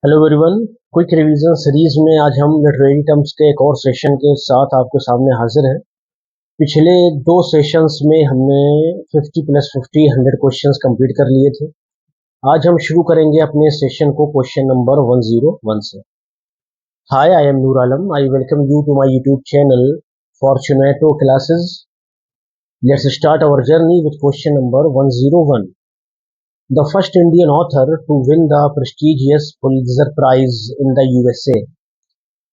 Hello everyone. Quick revision series में आज हम लिटरेरी टर्म्स के एक और सेशन के साथ आपके सामने हाजिर हैं। पिछले दो सेशंस में हमने 50 + 50 100 क्वेश्चंस कंप्लीट कर लिए थे। आज हम शुरू करेंगे अपने सेशन को क्वेश्चन नंबर 101 से। Hi, I am Noor Alam. I welcome you to my YouTube channel Fortunato classes. Let's start our journey with question number 101. The first Indian author to win the prestigious Pulitzer Prize in the USA.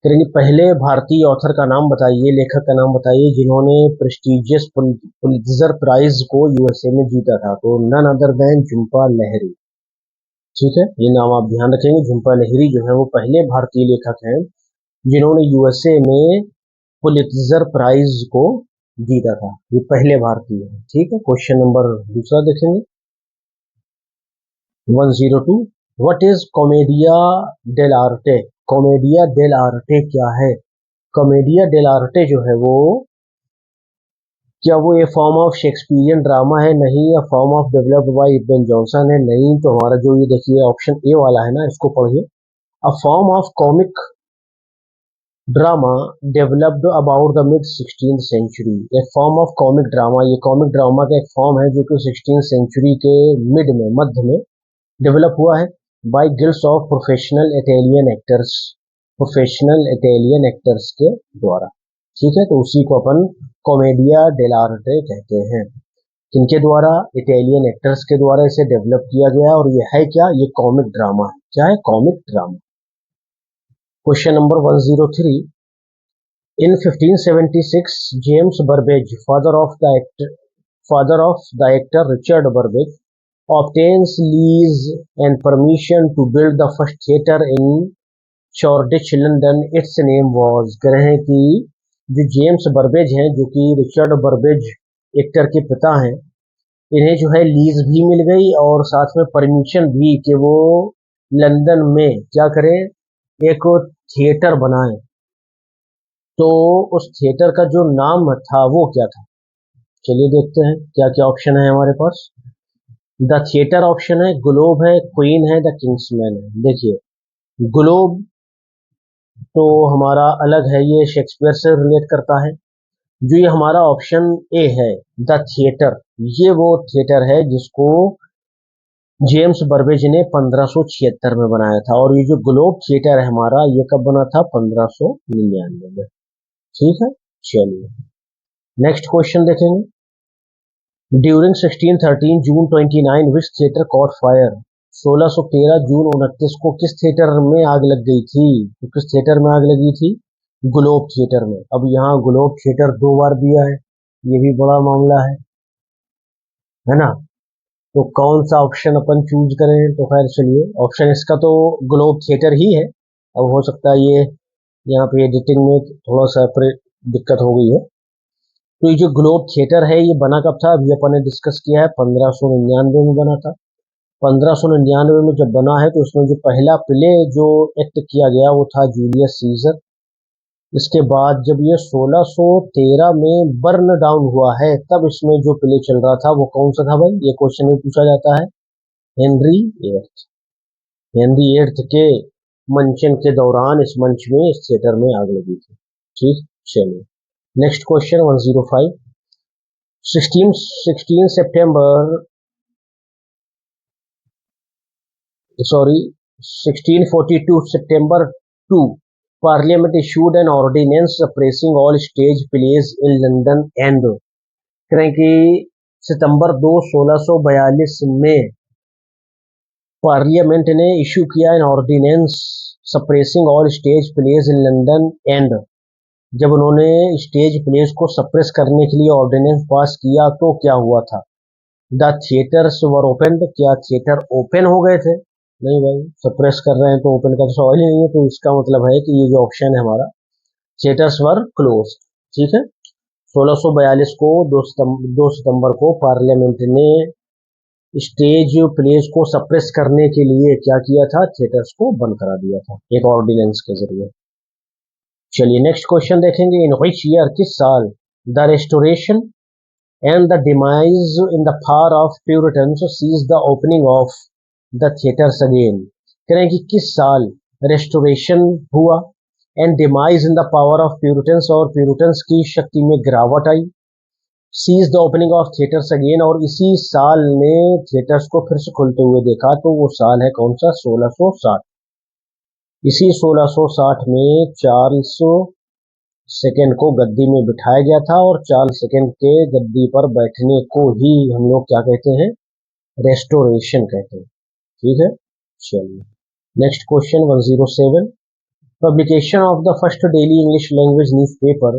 करेंगे, पहले भारतीय author का नाम बताइए, लेखक का नाम बताइए जिन्होंने प्रेस्टिजियस पुलित्जर प्राइज को यूएसए में जीता था। तो none other than Jhumpa Lahiri. ठीक है, ये नाम आप ध्यान रखेंगे। झुंपा लाहिरी जो है वो पहले भारतीय लेखक हैं जिन्होंने यूएसए में पुलित्जर प्राइज को जीता था। ये पहले भारतीय है। ठीक है, क्वेश्चन नंबर दूसरा देखेंगे 102. What is commedia dell'arte? Commedia dell'arte क्या है? कॉमेडिया डेल आर्टे जो है वो क्या वो ए फॉर्म ऑफ शेक्सपियरियन ड्रामा है? नहीं। या form of developed by Ben Jonson है? नहीं। तो हमारा जो ये देखिए ऑप्शन ए वाला है ना, इसको पढ़िए। A form of comic drama developed about the mid 16th century. एक फॉर्म ऑफ कॉमिक ड्रामा, ये कॉमिक ड्रामा का एक फॉर्म है जो कि 16th सेंचुरी के मध्य में डेवलप हुआ है by guilds of professional Italian actors, professional Italian actors के द्वारा। ठीक है, तो उसी को अपन कॉमेडिया डेलार्टे कहते हैं। किनके द्वारा? इटालियन एक्टर्स के द्वारा इसे डेवलप किया गया। और ये है क्या? ये कॉमिक ड्रामा है। क्या है? Comic drama. Question number 103. In 1576 James Burbage, father of the actor Richard Burbage, obtains lease and permission to build the first theatre in Shoreditch, London. Its name was. कह रहे हैं कि जो जेम्स बर्बेज हैं, जो कि रिचर्ड बर्बेज एक्टर के पिता हैं, इन्हें जो है लीज भी मिल गई और साथ में परमिशन भी कि वो लंदन में क्या करें, एक थिएटर बनाएं। तो उस थिएटर का जो नाम था वो क्या था? चलिए देखते हैं क्या क्या ऑप्शन है हमारे पास। द थिएटर ऑप्शन है, ग्लोब है, क्वीन है, द किंग्समैन है। देखिए, ग्लोब तो हमारा अलग है, ये शेक्सपियर से रिलेट करता है। जो ये हमारा ऑप्शन ए है द थिएटर, ये वो थिएटर है जिसको जेम्स बर्बेज ने 1576 में बनाया था। और ये जो ग्लोब थिएटर है हमारा, ये कब बना था? 1599 में। ठीक है, चलिए नेक्स्ट क्वेश्चन देखेंगे। ड्यूरिंग 1613 जून 29 विच थिएटर कॉट फायर? 1613 जून 29 को किस थिएटर में आग लग गई थी? तो किस थिएटर में आग लगी थी? ग्लोब थिएटर में। अब यहाँ ग्लोब थिएटर 2 बार दिया है, ये भी बड़ा मामला है ना। तो कौन सा ऑप्शन अपन चूज करें? तो खैर चलिए, ऑप्शन इसका तो ग्लोब थिएटर ही है। अब हो सकता है ये यहाँ पे एडिटिंग में थोड़ा सा दिक्कत हो गई है। तो ये जो ग्लोब थिएटर है ये बना कब था? अभी अपन ने डिस्कस किया है, 1599 में बना था। 1599 में जब बना है तो उसमें जो पहला प्ले जो एक्ट किया गया वो था जूलियस सीजर। इसके बाद जब ये 1613 में बर्न डाउन हुआ है, तब इसमें जो प्ले चल रहा था वो कौन सा था भाई? ये क्वेश्चन में पूछा जाता है। Henry eighth. हेनरी एट्थ के मंचन के दौरान इस मंच में, इस थिएटर में आग लगी थी। ठीक, चलिए next question 105. 16 September 1642 September 2, Parliament issued an ordinance suppressing all stage plays in London and करें कि सितंबर 2, 1642 में पार्लियामेंट ने इशू किया an ordinance suppressing all stage plays in London end. जब उन्होंने स्टेज प्लेस को सप्रेस करने के लिए ऑर्डिनेंस पास किया तो क्या हुआ था? The theatres were open. क्या थिएटर ओपन हो गए थे? नहीं भाई, सप्रेस कर रहे हैं तो ओपन का तो सवाल ही नहीं है। तो इसका मतलब है कि ये जो ऑप्शन है हमारा, थिएटर्स वर क्लोज। ठीक है, 1642 को 2 सितंबर को पार्लियामेंट ने स्टेज प्लेस को सप्रेस करने के लिए क्या किया था? थिएटर्स को बंद करा दिया था एक ऑर्डिनेंस के जरिए। चलिए नेक्स्ट क्वेश्चन देखेंगे। इन व्हिच ईयर, किस साल, the restoration and the demise in the far of Puritans sees the opening of the theatres again. कह रहे हैं कि किस साल रेस्टोरेशन हुआ and demise in the power of Puritans, और प्यूरिटन्स की शक्ति में गिरावट आई। Sees the opening of theatres again, और इसी साल में थिएटर्स को फिर से खुलते हुए देखा, तो वो साल है कौन सा? 1660। इसी 1660 में चार्ल्स सेकंड को गद्दी में बिठाया गया था, और चार्ल्स सेकंड के गद्दी पर बैठने को ही हम लोग क्या कहते हैं? रेस्टोरेशन कहते हैं। ठीक है, चलिए next question 107। Publication of the first daily English language newspaper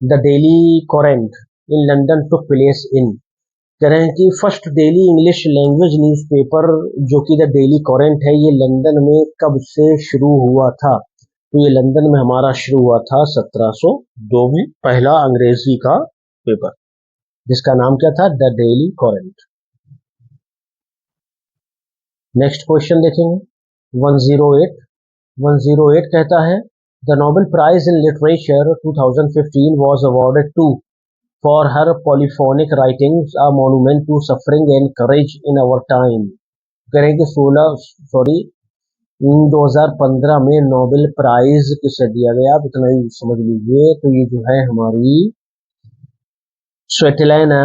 the Daily coherent in London took place in, कह रहे हैं कि first daily English language newspaper जो कि द डेली कोरेंट है, ये लंदन में कब से शुरू हुआ था? तो ये लंदन में हमारा शुरू हुआ था 1702 में, पहला अंग्रेजी का पेपर जिसका नाम क्या था? The Daily Courant. Next question देखेंगे 108। 108 कहता है the Nobel prize in literature 2015 was awarded to for her polyphonic writings a monument to suffering and courage in our time। करें कि 2015 में नोबेल प्राइज किसे दिया गया? आप इतना ही समझ लीजिए, तो ये जो है हमारी स्वेटलाना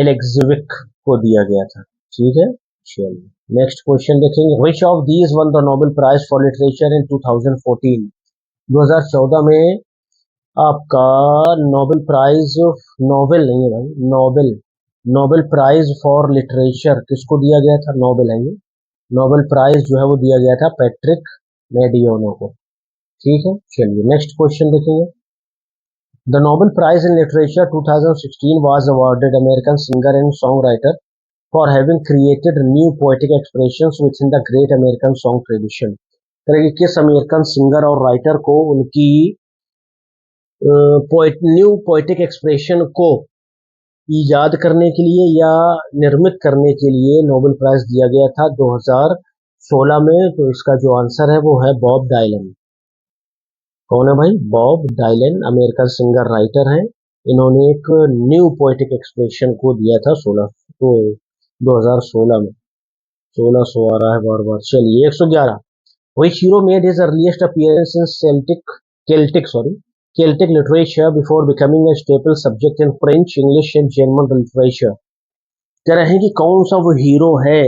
एलेक्जेविक को दिया गया था। ठीक है, चलिए नेक्स्ट क्वेश्चन देखेंगे। Which of these won the Nobel prize for literature in 2014? 2014 में आपका नोबेल प्राइज, नोबेल नहीं है भाई, Nobel, Nobel prize for literature किसको दिया गया था? नोबेल है ये, नोबेल प्राइज जो है वो दिया गया था पैट्रिक मेडियोनो को। ठीक है, चलिए नेक्स्ट क्वेश्चन देखेंगे। The Nobel prize in literature 2016 was awarded American singer and songwriter for having created new poetic expressions within the great American song tradition. किस अमेरिकन सिंगर और राइटर को उनकी new poetic expression को ईजाद करने के लिए या निर्मित करने के लिए नोबेल प्राइज दिया गया था 2016 में? तो इसका जो आंसर है वो है बॉब डायलन। कौन है भाई? Bob Dylan, American singer writer हैं। इन्होंने एक न्यू पोएटिक एक्सप्रेशन को दिया था 2016 में। 1600 आ रहा है बार बार। चलिए 111। Which hero made his earliest appearance in Celtic literature before becoming a staple subject in French, English and German literature? कह रहे हैं कि कौन सा वो हीरो है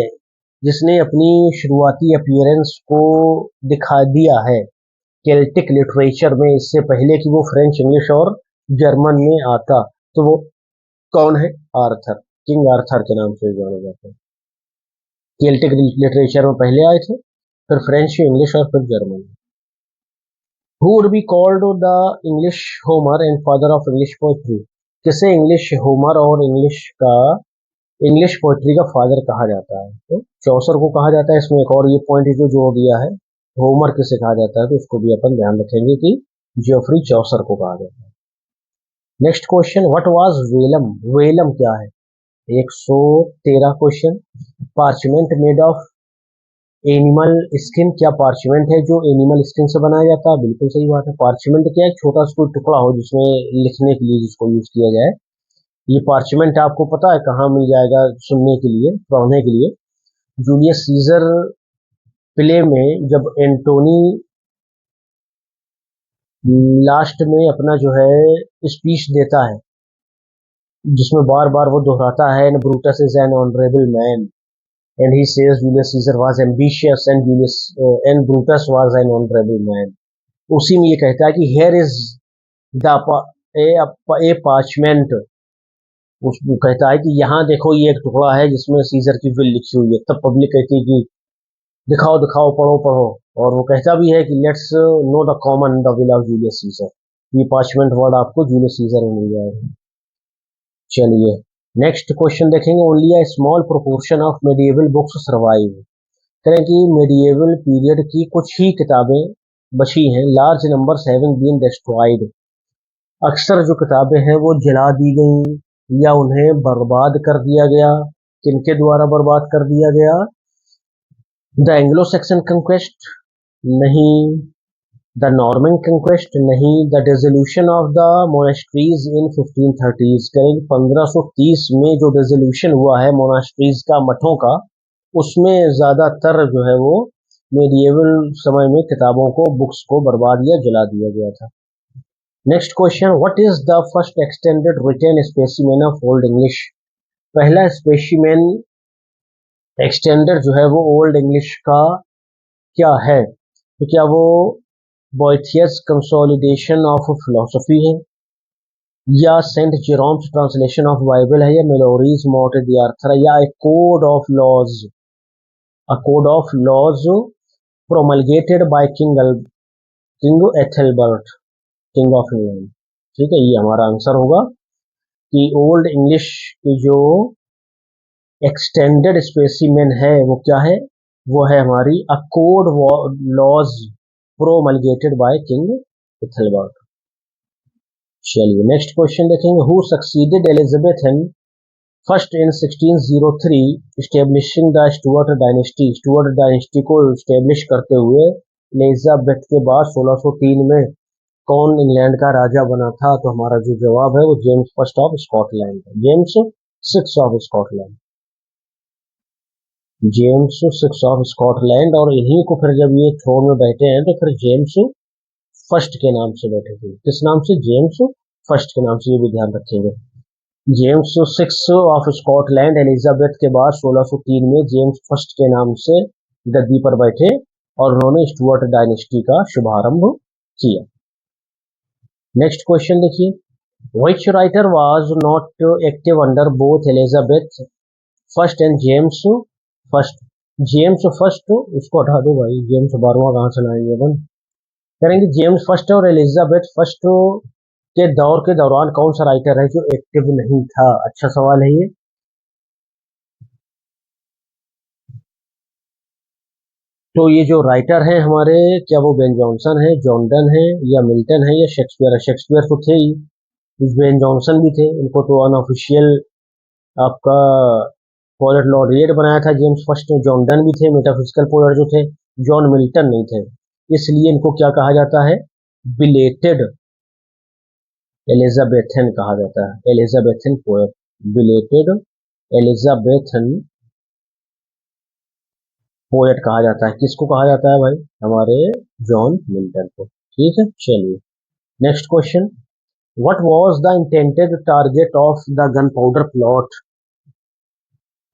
जिसने अपनी शुरुआती अपीयरेंस को दिखा दिया है केल्टिक लिटरेचर में, इससे पहले कि वो फ्रेंच, इंग्लिश और जर्मन में आता? तो वो कौन है? आर्थर, किंग आर्थर के नाम से जाने जाते हैं। केल्टिक लिटरेचर में पहले आए थे, फिर फ्रेंच, इंग्लिश और फिर German. Who would be called the English Homer and father of English poetry? किसे इंग्लिश होमर और इंग्लिश पोएट्री का फादर कहा जाता है? तो चौसर को कहा जाता है। इसमें एक और ये पॉइंट जो जोड़ दिया है, होमर किसे कहा जाता है, तो इसको भी अपन ध्यान रखेंगे कि जोफ्री चौसर को कहा जाता है। Next question, what was vellum? Vellum क्या है? 113 question. Parchment made of animal skin, क्या पार्चमेंट है जो एनिमल स्किन से बनाया जाता है? बिल्कुल सही बात है। पार्चमेंट क्या है? छोटा सा टुकड़ा हो जिसमें लिखने के लिए जिसको यूज किया जाए। ये पार्चमेंट आपको पता है कहाँ मिल जाएगा सुनने के लिए, पढ़ने के लिए? जूलियस सीजर प्ले में जब एंटोनी लास्ट में अपना जो है स्पीच देता है, जिसमें बार बार वो दोहराता है, and Brutus is an honourable man, and he says Julius Caesar was ambitious and Brutus was an honorable man। उसी में ये कहता है कि here is the a parchment, उसको कहता है कि यहाँ देखो ये एक टुकड़ा है जिसमें सीजर की विल लिखी हुई है। तब पब्लिक कहती है कि दिखाओ दिखाओ, पढ़ो पढ़ो, और वो कहता भी है कि let's know the common the will of Julius Caesar. ये पार्चमेंट वर्ड आपको जूलियस सीजर में मिल जाएगा। चलिए नेक्स्ट क्वेश्चन देखेंगे। Only a small proportion of medieval books survive. करें कि मेडिएवल पीरियड की कुछ ही किताबें बची हैं। Large numbers having been destroyed, अक्सर जो किताबें हैं वो जला दी गई या उन्हें बर्बाद कर दिया गया। किनके द्वारा बर्बाद कर दिया गया? द एंग्लो सेक्सन कंक्वेस्ट नहीं, द नॉर्मन कंक्वेस्ट नहीं, the dissolution of the monasteries in 1530। करेंगे 1530 में जो डिसोल्यूशन हुआ है मोनास्ट्रीज का, मठों का, उसमें ज्यादातर जो है वो मेडिएवल समय में किताबों को, बुक्स को बर्बाद या जला दिया गया था। Next question, what is the first extended written specimen of old English? पहला स्पेसिमेन एक्सटेंडेड जो है वो ओल्ड इंग्लिश का क्या है? तो क्या वो बोएथियस कंसोलिडेशन ऑफ फिलोसफी है, या Saint Jerome's translation of Bible है, या मेलोरीज मॉट द आर्थर है, या a code of laws, a code of laws promulgated by King Ethelbert, King of England. ठीक है, ये हमारा आंसर होगा कि ओल्ड इंग्लिश की जो एक्सटेंडेड स्पेसिमेन है वो क्या है? वो है हमारी a code laws promulgated by King Ethelbert. चलिए नेक्स्ट क्वेश्चन देखेंगे, who succeeded Elizabethan first in 1603 establishing the Stuart dynasty? Stuart dynasty को इस्टेब्लिश करते हुए एलिजाबेथ के बाद 1603 में कौन इंग्लैंड का राजा बना था? तो हमारा जो जवाब है वो James first of Scotland, James six of Scotland, James six of Scotland. और इन्हीं को फिर जब ये थ्रोन में बैठे हैं तो फिर जेम्स फर्स्ट के नाम से बैठे थे। किस नाम से? जेम्स फर्स्ट के नाम से, ये भी ध्यान रखेंगे। James six of Scotland Elizabeth के बाद 1603 में जेम्स फर्स्ट के नाम से गद्दी पर बैठे और उन्होंने स्टुअर्ट डायनेस्टी का शुभारंभ किया। नेक्स्ट क्वेश्चन देखिए, which writer was not active under both Elizabeth first and James first? James first उसको हटा दो भाई, जेम्स 12वां कहां से लाएंगे अपन? करेंगे जेम्स फर्स्ट और एलिजाबेथ फर्स्ट के दौर के दौरान कौन सा राइटर है जो एक्टिव नहीं था? अच्छा सवाल है ये। तो ये जो राइटर हैं हमारे, क्या वो बेन जॉनसन है, जॉन डन है, या मिल्टन है, या शेक्सपियर है? शेक्सपियर तो थे ही, बेन जॉनसन भी थे, इनको तो अनऑफिशियल आपका पोएट लॉरिएट बनाया था जेम्स फर्स्ट ने। जॉन डन भी थे, मेटाफिजिकल पोएट जो थे। जॉन मिल्टन नहीं थे, इसलिए इनको क्या कहा जाता है? बिलेटेड एलिजाबेथन कहा जाता है, Elizabethan poet, belated Elizabethan poet कहा जाता है। किसको कहा जाता है भाई? हमारे जॉन मिल्टन को। ठीक है, चलिए next question, what was the intended target of the gun powder plot?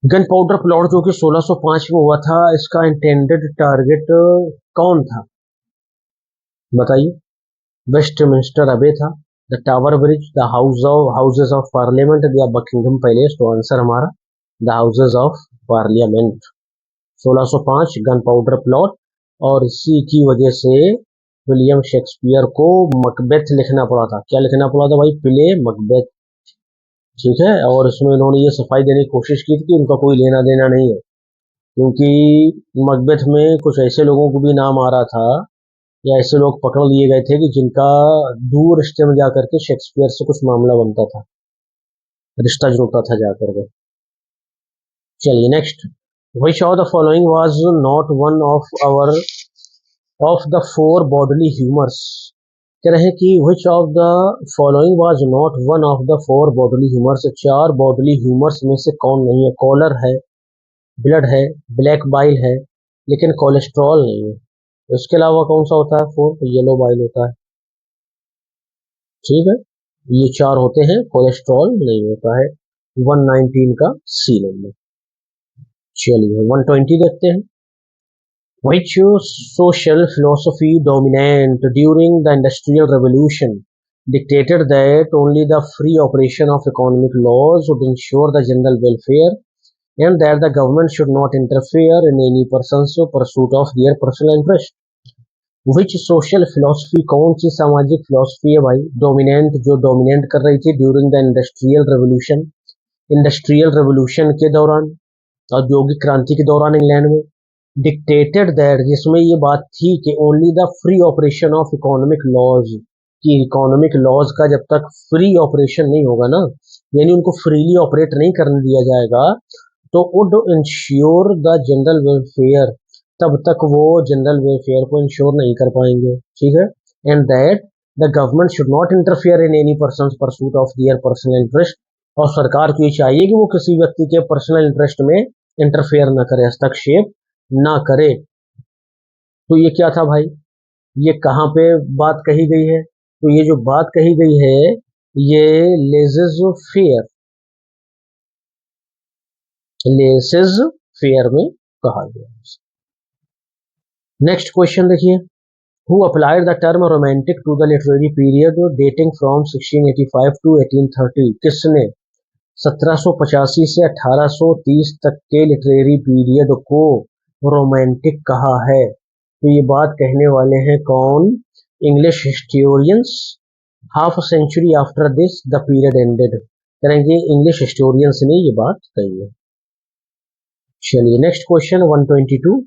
Gun powder plot जो कि 1605 में हुआ था, इसका इंटेंडेड टारगेट कौन था बताइए? वेस्टमिंस्टर अबे था, the tower bridge, the houses of parliament, या बकिंगम पैलेस? तो आंसर हमारा the houses of parliament. 1605 gun powder plot, और इसी की वजह से विलियम शेक्सपियर को मकबेथ लिखना पड़ा था। क्या लिखना पड़ा था भाई? प्ले मकबेथ। ठीक है, और इसमें इन्होंने ये सफाई देने की कोशिश की थी कि उनका कोई लेना देना नहीं है, क्योंकि मकबेथ में कुछ ऐसे लोगों को भी नाम आ रहा था, या ऐसे लोग पकड़ लिए गए थे कि जिनका दूर रिश्ते में जाकर के शेक्सपियर से कुछ मामला बनता था, रिश्ता जुड़ता था जाकर के। चलिए next, which of the following was not one of the four bodily humours? कह रहे हैं कि which of the following was not one of the four bodily humours? चार बॉडली ह्यूमर्स में से कौन नहीं है? कॉलर है, ब्लड है, ब्लैक बाइल है, लेकिन कोलेस्ट्रॉल नहीं है। इसके अलावा कौन सा होता है? फोर, येलो बाइल होता है। ठीक है, ये चार होते हैं, कोलेस्ट्रॉल नहीं होता है। 119 का सी नंबर। चलिए 120 देखते हैं, which social philosophy dominant during the industrial revolution dictated that only the free operation of economic laws would ensure the general welfare and that the government should not interfere in any person's pursuit of their personal interest? Which social philosophy, कौन सी सामाजिक philosophy है भाई dominant, जो dominate कर रही थी during the industrial revolution? Industrial revolution के दौरान, औद्योगिक क्रांति के दौरान इंग्लैंड में। डिक्टेटेड दैट, जिसमें ये बात थी कि only the free operation of economic laws, कि इकोनॉमिक लॉज का जब तक फ्री ऑपरेशन नहीं होगा ना, यानी उनको फ्रीली ऑपरेट नहीं करने दिया जाएगा, तो would ensure the general welfare, तब तक वो जनरल वेलफेयर को इंश्योर नहीं कर पाएंगे। ठीक है, and that the government should not interfere in any person pursuit of their personal interest, और सरकार को ये चाहिए कि वो किसी व्यक्ति के पर्सनल इंटरेस्ट में इंटरफेयर न करे, हस्तक्षेप ना करे। तो ये क्या था भाई, ये कहाँ पे बात कही गई है? तो ये जो बात कही गई है ये लेज़ेज़ फेयर में कहा गया है। नेक्स्ट क्वेश्चन देखिए, who applied the term romantic to the literary period dating from 1685 to 1830? किसने 1785 से 1830 तक के लिटरेरी पीरियड को रोमांटिक कहा है? तो ये बात कहने वाले हैं कौन? English historians. Half century after this the period ended, करेंगे इंग्लिश हिस्टोरियंस ने ये बात कही है। चलिए next question 122,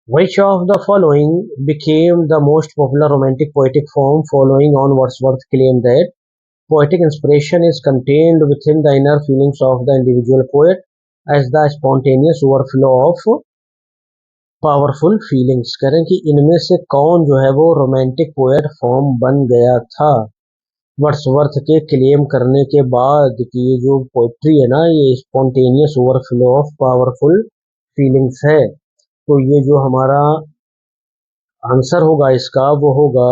which of the following became the most popular romantic poetic form following on Wordsworth's claim that poetic inspiration is contained within the inner feelings of the individual poet as the spontaneous overflow of powerful feelings? करें कि इनमें से कौन जो है वो romantic poet form बन गया था वर्ड्सवर्थ के क्लेम करने के बाद कि ये जो पोएट्री है ना ये spontaneous overflow of powerful feelings है? तो ये जो हमारा आंसर होगा इसका वो होगा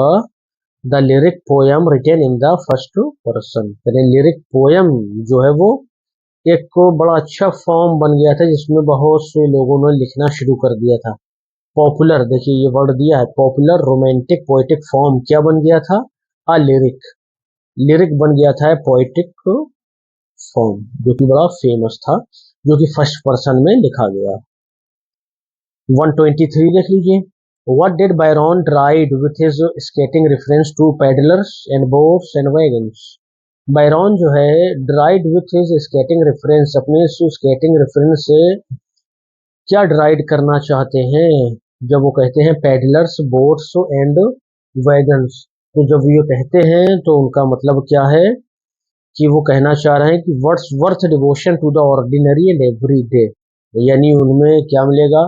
the lyric poem written in the first person. Lyric poem जो है वो एक बड़ा अच्छा फॉर्म बन गया था जिसमें बहुत से लोगों ने लिखना शुरू कर दिया था। पॉपुलर, देखिए ये वर्ड दिया है पॉपुलर रोमांटिक पोएटिक फॉर्म क्या बन गया था? लिरिक। लिरिक बन गया था पोएटिक फॉर्म जो कि बड़ा फेमस था, जो कि फर्स्ट पर्सन में लिखा गया। 123 लिख लीजिए, what did Byron ride with his skating reference to peddlers and boats and wagons? Byron जो है dried with his skating reference, अपने स्केटिंग रेफरेंस से क्या ड्राइड करना चाहते हैं जब वो कहते हैं पैडलर्स बोट्स एंड वैगन्स? तो जब ये कहते हैं तो उनका मतलब क्या है कि वो कहना चाह रहे हैं कि worth devotion to the ordinary and every day, यानी उनमें क्या मिलेगा?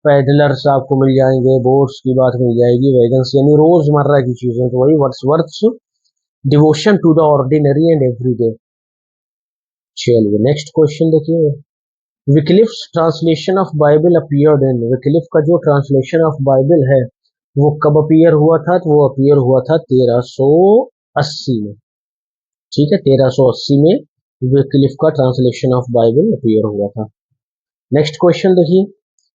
पैडलर्स आपको मिल जाएंगे, बोट्स की बात मिल जाएगी, वैगन्स यानी रोजमर्रा की चीजें, तो वही worth devotion to the ordinary and every day. चलिए नेक्स्ट क्वेश्चन देखिए, Wycliffe's translation of Bible appeared in? Wycliffe का जो ट्रांसलेशन ऑफ बाइबल है वो कब अपीयर हुआ था? तो वो अपीयर हुआ था 1380 में। ठीक है, 1380 में विक्लिफ का ट्रांसलेशन ऑफ बाइबल अपीयर हुआ था। नेक्स्ट क्वेश्चन देखिए,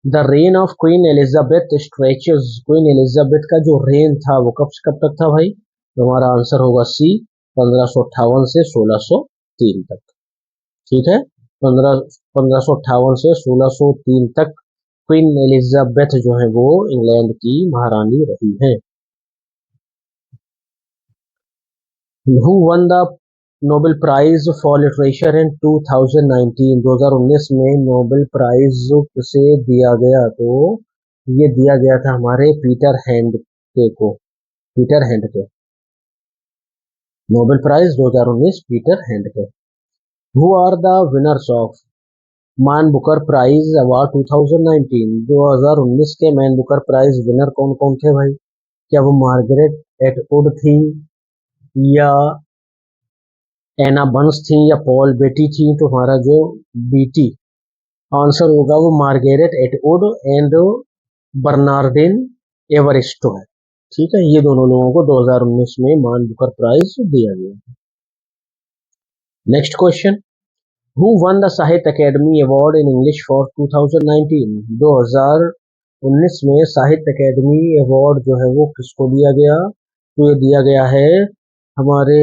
the rain of queen Elizabeth stretches? Queen Elizabeth का जो रेन था वो कब से कब तक था भाई? तो हमारा आंसर होगा सी, 1558 से 1603 तक। ठीक है, 1558 से 1603 तक क्वीन एलिजाबेथ जो है वो इंग्लैंड की महारानी रही है। Who won the Nobel prize for literature in 2019? 2019 में नोबेल प्राइज किसे दिया गया? तो ये दिया गया था हमारे पीटर हैंडके को। Peter Handke, Nobel prize 2019 Peter Handke. Who are the winners of Man Booker prize award 2019? 2019 के मैन बुकर प्राइज विनर कौन कौन थे भाई? क्या वो मार्गरेट एटवुड थी, या एना बंस थी, या पॉल बेटी थी? तो हमारा जो बीटी आंसर होगा वो मार्गरेट एटवुड एंड बर्नार्डिन एवरिस्टो है। ठीक है, ये दोनों लोगों को 2019 में मैन बुकर प्राइज दिया गया। Next question, who won the Sahitya Akademi award in English for 2019? 2019 में साहित्य अकेडमी अवार्ड जो है वो किसको दिया गया? तो ये दिया गया है हमारे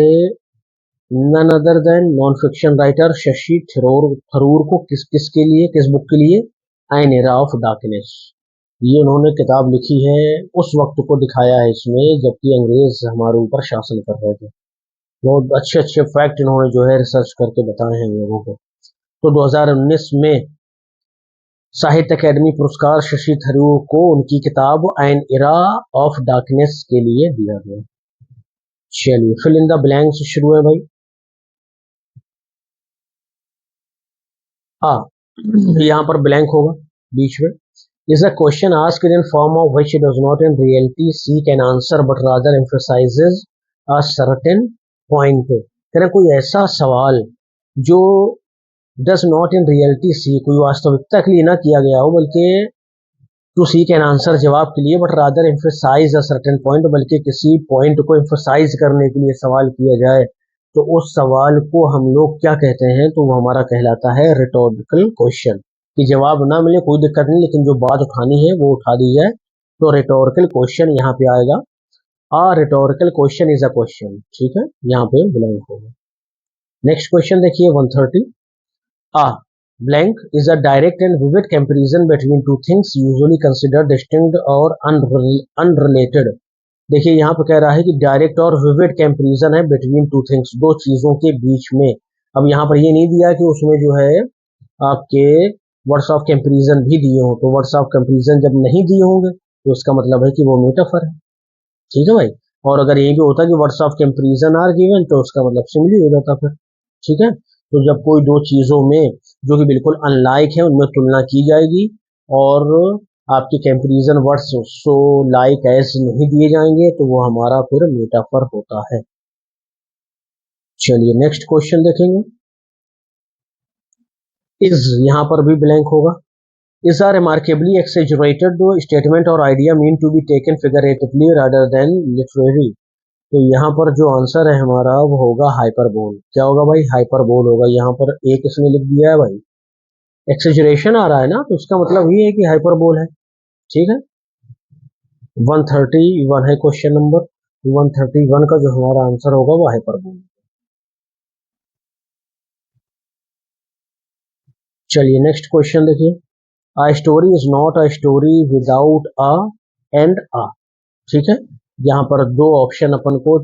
none other than non fiction writer Shashi Tharoor को। किसके लिए, किस बुक के लिए? An era of darkness. ये उन्होंने किताब लिखी है, उस वक्त को दिखाया है इसमें जबकि अंग्रेज हमारे ऊपर शासन कर रहे थे। बहुत अच्छे अच्छे फैक्ट इन्होंने जो है रिसर्च करके बताए हैं लोगों को। तो 2019 में साहित्य अकेडमी पुरस्कार शशि थरूर को उनकी किताब एन एरा ऑफ डार्कनेस के लिए दिया गया। चलिए फिल इन द ब्लैंक्स शुरू है भाई। यहाँ पर ब्लैंक होगा बीच में। is a question asked in form of which does not in reality seek an answer but rather emphasizes a certain point? करें कोई ऐसा सवाल जो does not in reality seek, कोई वास्तविकता के लिए ना किया गया हो बल्कि टू सीक एन आंसर जवाब के लिए, but rather emphasise a certain point, बल्कि किसी पॉइंट को एम्फेसाइज करने के लिए सवाल किया जाए तो उस सवाल को हम लोग क्या कहते हैं, तो वो हमारा कहलाता है रिटोरिकल क्वेश्चन। कि जवाब ना मिले कोई दिक्कत नहीं, लेकिन जो बात उठानी है वो उठा दी जाए, तो रिटोरिकल क्वेश्चन यहाँ पे आएगा। A rhetorical question is a question, ठीक है, यहाँ पे ब्लैंक होगा। नेक्स्ट क्वेश्चन देखिए 130। आ blank is a direct and vivid comparison between two things usually considered distinct और unrelated। देखिए यहाँ पे कह रहा है कि डायरेक्ट और विविड कंपैरिजन है बिटवीन टू थिंग्स, दो चीजों के बीच में। अब यहाँ पर ये नहीं दिया कि उसमें जो है आपके वर्ड्स ऑफ कंपैरिजन भी दिए हों, तो वर्ड्स ऑफ कंपैरिजन जब नहीं दिए होंगे तो इसका मतलब है कि वो मेटाफर है, ठीक है भाई। और अगर ये भी होता कि words of comparison are given तो उसका मतलब सिमिली हो जाता फिर, ठीक है। तो जब कोई दो चीजों में जो कि बिल्कुल अनलाइक है उनमें तुलना की जाएगी और आपके comparison words so like as नहीं दिए जाएंगे तो वो हमारा फिर मेटाफर होता है। चलिए नेक्स्ट क्वेश्चन देखेंगे। इज यहाँ पर भी ब्लैंक होगा। Is are remarkably exaggerated statement और idea mean to be taken figuratively rather than literary. तो यहाँ पर जो आंसर है हमारा वो होगा हाइपरबोल। क्या होगा भाई? हाइपरबोल होगा। यहाँ पर एक इसने लिख दिया है भाई, एक्सेजरेशन आ रहा है ना, तो इसका मतलब ये है कि हाइपरबोल है, ठीक है। 131 है क्वेश्चन नंबर 131 का जो हमारा आंसर होगा वो हाइपरबोल। चलिए नेक्स्ट क्वेश्चन देखिए। A story is not a story without a end uh, ठीक है। यहाँ पर दो ऑप्शन अपन को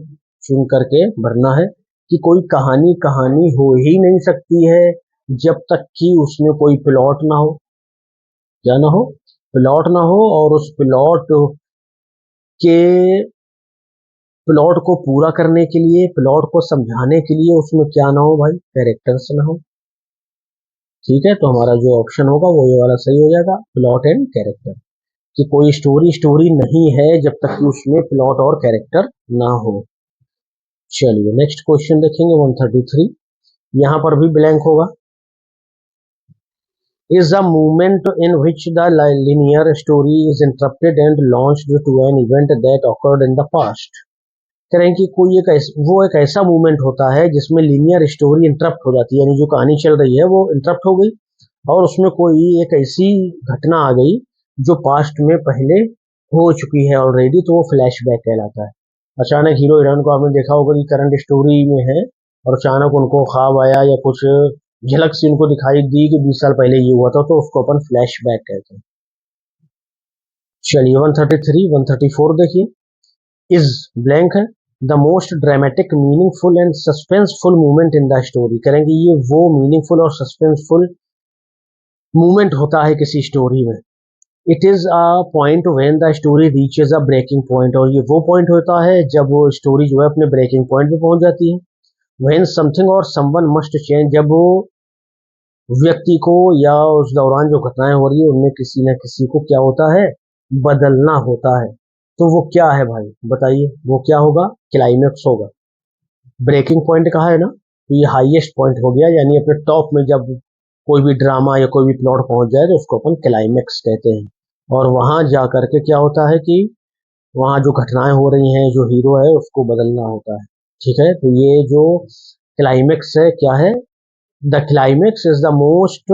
चुन करके भरना है कि कोई कहानी कहानी हो ही नहीं सकती है जब तक कि उसमें कोई प्लॉट ना हो। क्या ना हो? प्लॉट ना हो। और उस के प्लॉट को पूरा करने के लिए, प्लॉट को समझाने के लिए उसमें क्या ना हो भाई? कैरेक्टर्स ना हो, ठीक है। तो हमारा जो ऑप्शन होगा वो ये वाला सही हो जाएगा, प्लॉट एंड कैरेक्टर। कि कोई स्टोरी स्टोरी नहीं है जब तक कि उसमें प्लॉट और कैरेक्टर ना हो। चलिए नेक्स्ट क्वेश्चन देखेंगे 133। यहाँ पर भी ब्लैंक होगा। is a moment in which the linear story is interrupted and launched to an event that occurred in the past। करें कि कोई एक ऐसा मूवमेंट होता है जिसमें लीनियर स्टोरी इंटरप्ट हो जाती है, यानी जो कहानी चल रही है वो इंटरप्ट हो गई और उसमें कोई एक ऐसी घटना आ गई जो पास्ट में पहले हो चुकी है ऑलरेडी, तो वो फ्लैशबैक कहलाता है। अचानक हीरो हीरोइन को आपने देखा होगा कि करंट स्टोरी में है और अचानक उनको ख्वाब आया या कुछ झलक सी उनको दिखाई दी कि 20 साल पहले ये हुआ था, तो उसको अपन फ्लैशबैक कहते हैं। चलिए 133 134 देखिए। इज ब्लैंक है the most dramatic meaningful and suspenseful movement in the story. करेंगे ये वो मीनिंगफुल और सस्पेंसफुल मूवमेंट होता है किसी स्टोरी में। It is a point when the story reaches a breaking point, और ये वो पॉइंट होता है जब वो स्टोरी जो है अपने ब्रेकिंग पॉइंट पे पहुंच जाती है। व्हेन समथिंग और समवन मस्ट चेंज, जब वो व्यक्ति को या उस दौरान जो घटनाएं हो रही है उनमें किसी न किसी को क्या होता है? बदलना होता है। तो वो क्या है भाई? बताइए वो क्या होगा? क्लाइमेक्स होगा। ब्रेकिंग पॉइंट कहा है ना, तो ये हाईएस्ट पॉइंट हो गया, यानी अपने टॉप में जब कोई भी ड्रामा या कोई भी प्लॉट पहुंच जाए तो उसको अपन क्लाइमेक्स कहते हैं। और वहां जा करके क्या होता है कि वहां जो घटनाएं हो रही हैं, जो हीरो है उसको बदलना होता है, ठीक है। तो ये जो क्लाइमेक्स है क्या है? The climax is the most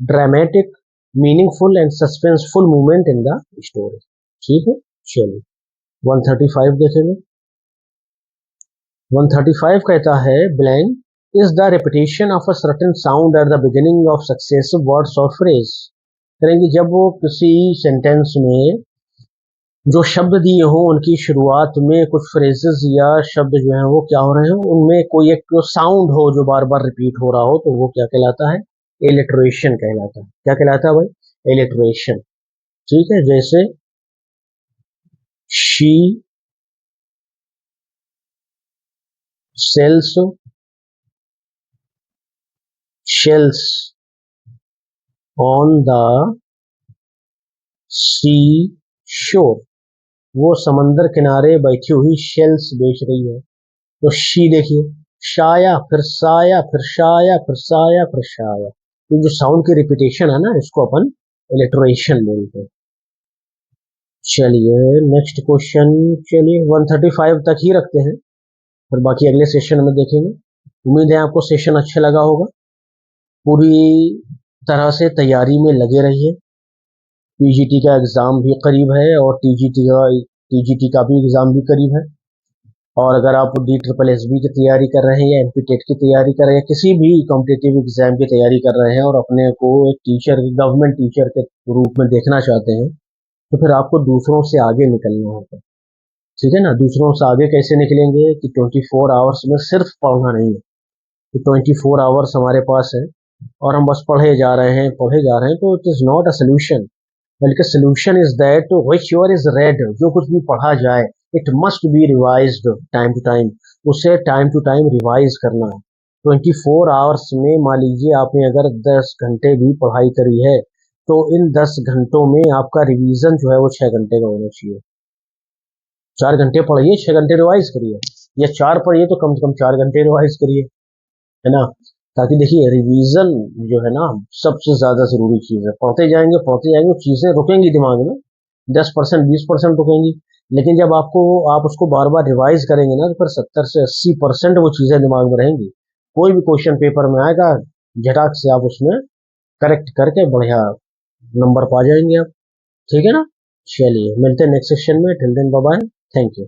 dramatic meaningful and suspenseful movement in the story, ठीक है। चलिए 135 देखेंगे। 135 कहता है blank is the repetition of a certain sound at the beginning of successive words और फ्रेज। करेंगे जब वो किसी सेंटेंस में जो शब्द दिए हो उनकी शुरुआत में कुछ फ्रेजेस या शब्द जो हैं वो क्या हो रहे हो, उनमें कोई एक साउंड हो जो बार बार रिपीट हो रहा हो, तो वो क्या कहलाता है? एलिट्रेशन कहलाता है। क्या कहलाता है भाई? एलिट्रेशन, ठीक है। जैसे she sells shells on the sea shore, वो समंदर किनारे बैठी हुई शेल्स बेच रही है। तो शी देखिए, शाया फिर साया फिर शाया फिर साया फिर शाया, ये जो साउंड की रिपीटेशन है ना इसको अपन इलिटरेशन बोलते हैं। चलिए नेक्स्ट क्वेश्चन, चलिए 135 तक ही रखते हैं, फिर बाकी अगले सेशन में देखेंगे। उम्मीद है आपको सेशन अच्छा लगा होगा। पूरी तरह से तैयारी में लगे रहिए। पीजीटी का एग्ज़ाम भी करीब है और टीजीटी का भी एग्ज़ाम भी करीब है। और अगर आप DSSB की तैयारी कर रहे हैं या एमपी टेट की तैयारी कर रहे हैं, किसी भी कॉम्पिटिटिव एग्जाम की तैयारी कर रहे हैं और अपने को एक टीचर, गवर्नमेंट टीचर के रूप में देखना चाहते हैं, तो फिर आपको दूसरों से आगे निकलना होगा। ठीक है ना। दूसरों से आगे कैसे निकलेंगे कि 24 आवर्स में सिर्फ पढ़ना नहीं है कि 24 आवर्स हमारे पास है और हम बस पढ़े जा रहे हैं पढ़े जा रहे हैं, तो it is not a solution. बल्कि solution is that which your is read, जो कुछ भी पढ़ा जाए it must be revised time to time. उसे टाइम टू टाइम रिवाइज करना है। 24 आवर्स में मान लीजिए आपने अगर 10 घंटे भी पढ़ाई करी है, तो इन 10 घंटों में आपका रिवीजन जो है वो 6 घंटे का होना चाहिए। 4 घंटे पढ़िए, 6 घंटे रिवाइज करिए, या 4 पढ़िए तो कम से कम 4 घंटे रिवाइज करिए, है ना। ताकि देखिए रिवीजन जो है ना सबसे ज्यादा जरूरी चीज है। पढ़ते जाएंगे चीजें रुकेंगी दिमाग में, 10% 20% रुकेंगी, लेकिन जब आप उसको बार बार रिवाइज करेंगे ना, तो फिर 70 से 80% वो चीजें दिमाग में रहेंगी। कोई भी क्वेश्चन पेपर में आएगा, झटाक से आप उसमें करेक्ट करके बढ़िया नंबर पा जाएंगे आप। ठीक है ना। चलिए मिलते हैं नेक्स्ट सेशन में। Till then bye bye, thank you.